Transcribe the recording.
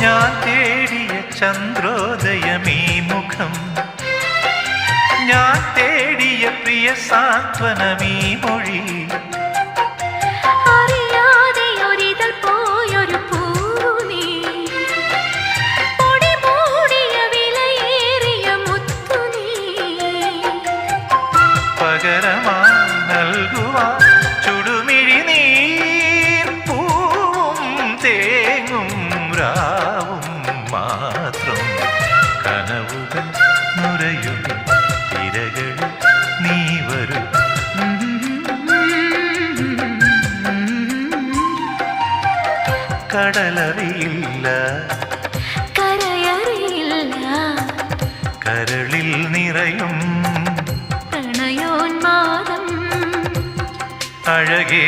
ഞാൻ തേടിയ ചന്ദ്രോദയമീ മുഖം, ഞാൻ തേടിയ പ്രിയ സാന്ത്വനമീ മൊഴി. അറിയാതെയൊരിതൾ പോയൊരു പൂനീ, പൊടി മൂടിയ വിലയേറിയ മുത്തു നീ. പകരമായി നൽകുവാൻ ചുടുമിഴി നീർ പൂവും തേങ്ങും രാവും മാത്രം. കനവുകൾ നുരയും തിരകളിൽ നീ വരും. കടലറിയില്ല, കരയറിയില്ല, കരളിൽ നിറയും പ്രണയോന്മാദം അഴകേ.